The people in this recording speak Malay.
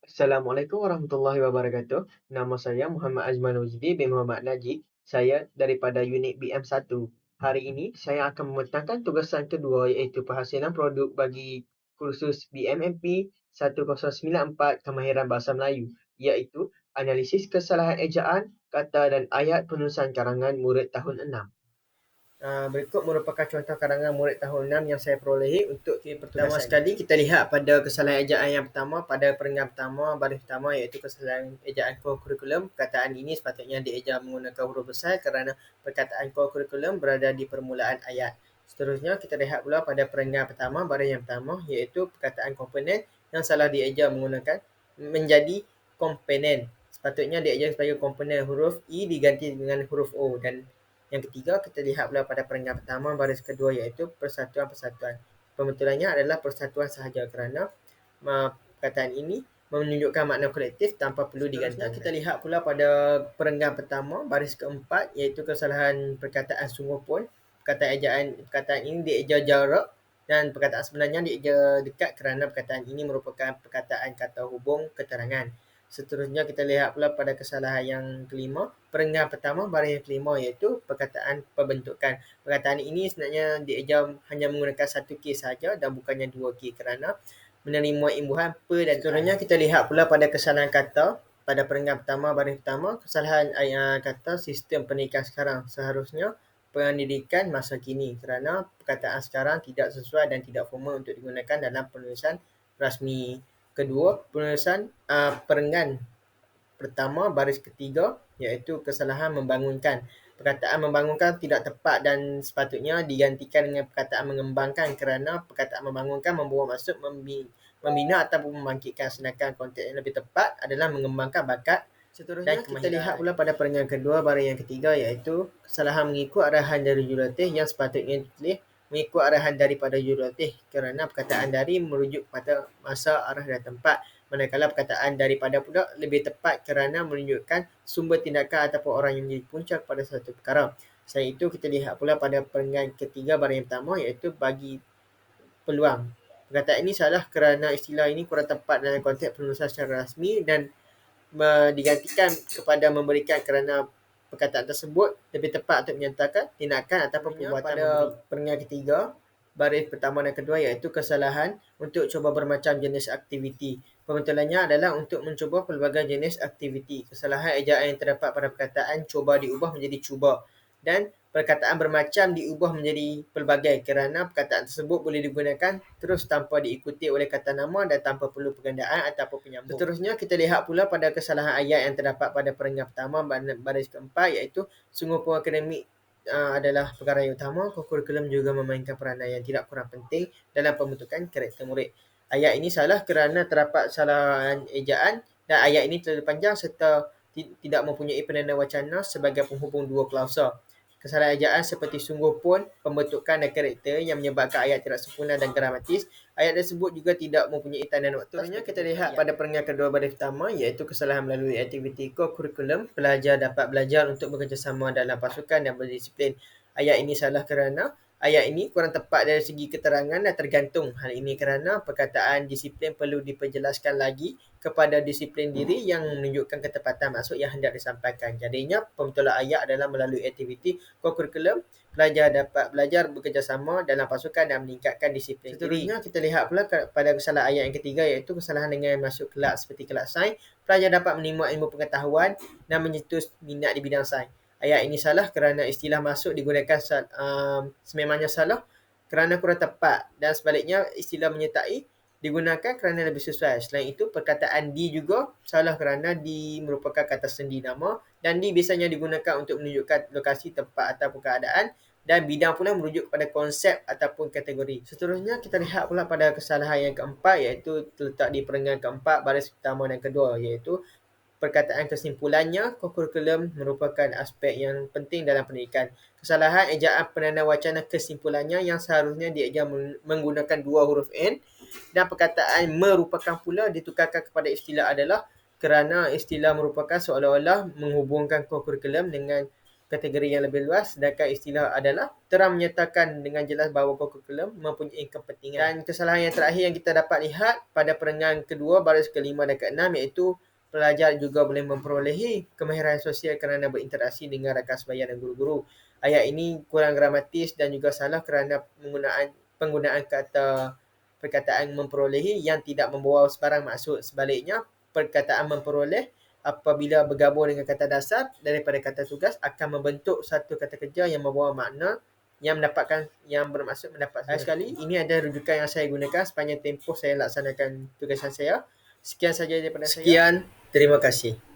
Assalamualaikum warahmatullahi wabarakatuh. Nama saya Muhammad Azman Wajdi bin Muhammad Najib. Saya daripada unit BM1. Hari ini saya akan membentangkan tugasan kedua iaitu penghasilan produk bagi kursus BMMP 1094 Kemahiran Bahasa Melayu, iaitu analisis kesalahan ejaan, kata dan ayat penulisan karangan murid tahun 6. Berikut merupakan contoh karangan murid tahun 6 yang saya perolehi untuk pertama sekali kita lihat pada kesalahan ejaan yang pertama pada perenggan pertama baris pertama iaitu kesalahan ejaan core curriculum. Perkataan ini sepatutnya dieja menggunakan huruf besar kerana perkataan core curriculum berada di permulaan ayat. Seterusnya kita lihat pula pada perenggan pertama baris yang pertama iaitu perkataan komponen yang salah dieja menggunakan menjadi komponen. Sepatutnya dieja sebagai komponen huruf E diganti dengan huruf O. Dan yang ketiga, kita lihat pula pada perenggan pertama baris kedua iaitu persatuan-persatuan. Pembetulannya adalah persatuan sahaja kerana perkataan ini menunjukkan makna kolektif tanpa perlu digantungkan. Kita lihat pula pada perenggan pertama baris keempat iaitu kesalahan perkataan sungguh pun. Perkataan ini dieja jarak dan perkataan sebenarnya dieja dekat kerana perkataan ini merupakan perkataan kata hubung keterangan. Seterusnya kita lihat pula pada kesalahan yang kelima, perenggan pertama baris yang kelima iaitu perkataan pembentukan. Perkataan ini sebenarnya dieja hanya menggunakan satu kes sahaja dan bukannya dua kes kerana menerima imbuhan per dan seterusnya kita lihat pula pada kesalahan kata pada perenggan pertama baris pertama, kesalahan kata sistem pendidikan sekarang. Seharusnya pendidikan masa kini kerana perkataan sekarang tidak sesuai dan tidak formal untuk digunakan dalam penulisan rasmi. Kedua, penulisan perenggan pertama baris ketiga iaitu kesalahan membangunkan. Perkataan membangunkan tidak tepat dan sepatutnya digantikan dengan perkataan mengembangkan kerana perkataan membangunkan membawa maksud membina ataupun membangkitkan, sedangkan konteks yang lebih tepat adalah mengembangkan bakat. Seterusnya kita lihat pula pada perenggan kedua baris yang ketiga iaitu kesalahan mengikut arahan dari jurulatih yang sepatutnya ditulis mengikut arahan daripada jurulatih kerana perkataan dari merujuk pada masa, arah dan tempat. Manakala perkataan daripada pula lebih tepat kerana menunjukkan sumber tindakan ataupun orang yang menjadi punca pada satu perkara. Selain itu, kita lihat pula pada perenggan ketiga baris yang pertama iaitu bagi peluang. Perkataan ini salah kerana istilah ini kurang tepat dalam konteks penulisan secara rasmi dan digantikan kepada memberikan kerana perkataan tersebut lebih tepat untuk menyatakan tindakan ataupun perbuatan pada perenggan ketiga baris pertama dan kedua iaitu kesalahan untuk cuba bermacam jenis aktiviti. Pembetulannya adalah untuk mencuba pelbagai jenis aktiviti. Kesalahan ejaan yang terdapat pada perkataan cuba diubah menjadi cuba dan perkataan bermacam diubah menjadi pelbagai kerana perkataan tersebut boleh digunakan terus tanpa diikuti oleh kata nama dan tanpa perlu pergandaan ataupun penyambung. Seterusnya kita lihat pula pada kesalahan ayat yang terdapat pada perenggan pertama baris keempat iaitu sungguh pun akademik adalah perkara yang utama. Kurikulum juga memainkan peranan yang tidak kurang penting dalam pembentukan karakter murid. Ayat ini salah kerana terdapat kesalahan ejaan dan ayat ini terlalu panjang serta tidak mempunyai penanda wacana sebagai penghubung dua klausa. Kesalahan ejaan seperti sungguh pun, pembentukan dan karakter yang menyebabkan ayat tidak sempurna dan gramatis. Ayat tersebut juga tidak mempunyai tanda nokta. Seterusnya kita lihat pada perenggan kedua baris pertama iaitu kesalahan melalui aktiviti kurikulum. Pelajar dapat belajar untuk bekerjasama dalam pasukan dan berdisiplin. Ayat ini salah kerana ayat ini kurang tepat dari segi keterangan dan tergantung. Hal ini kerana perkataan disiplin perlu diperjelaskan lagi kepada disiplin diri yang menunjukkan ketepatan maksud yang hendak disampaikan. Jadinya pembetulan ayat adalah melalui aktiviti kurikulum. Pelajar dapat belajar bekerjasama dalam pasukan dan meningkatkan disiplin diri. Seterusnya kita lihat pula pada kesalahan ayat yang ketiga iaitu kesalahan dengan masuk kelas seperti kelas sains. Pelajar dapat menerima ilmu pengetahuan dan menyetus minat di bidang sains. Ayat ini salah kerana istilah masuk digunakan sememangnya salah kerana kurang tepat dan sebaliknya istilah menyertai digunakan kerana lebih sesuai. Selain itu, perkataan di juga salah kerana di merupakan kata sendi nama dan di biasanya digunakan untuk menunjukkan lokasi, tempat ataupun keadaan dan bidang pula merujuk kepada konsep ataupun kategori. Seterusnya kita lihat pula pada kesalahan yang keempat iaitu terletak di perenggan keempat baris pertama dan kedua iaitu perkataan kesimpulannya, kurikulum merupakan aspek yang penting dalam pendidikan. Kesalahan ejaan penanda wacana kesimpulannya yang seharusnya dieja menggunakan dua huruf N dan perkataan merupakan pula ditukarkan kepada istilah adalah kerana istilah merupakan seolah-olah menghubungkan kurikulum dengan kategori yang lebih luas, sedangkan istilah adalah Trump menyatakan dengan jelas bahawa Coca-Cola mempunyai kepentingan. Dan kesalahan yang terakhir yang kita dapat lihat pada perengan kedua, baris ke-5 dan ke-6, iaitu pelajar juga boleh memperolehi kemahiran sosial kerana berinteraksi dengan rakan sebaya dan guru-guru. Ayat ini kurang gramatis dan juga salah kerana penggunaan kata perkataan memperolehi yang tidak membawa sebarang maksud. Sebaliknya, perkataan memperoleh apabila bergabung dengan kata dasar daripada kata tugas akan membentuk satu kata kerja yang membawa makna yang bermaksud mendapat. Sekali, ini adalah rujukan yang saya gunakan sepanjang tempoh saya laksanakan tugasan saya. Sekian saja daripada saya. Sekian, terima kasih.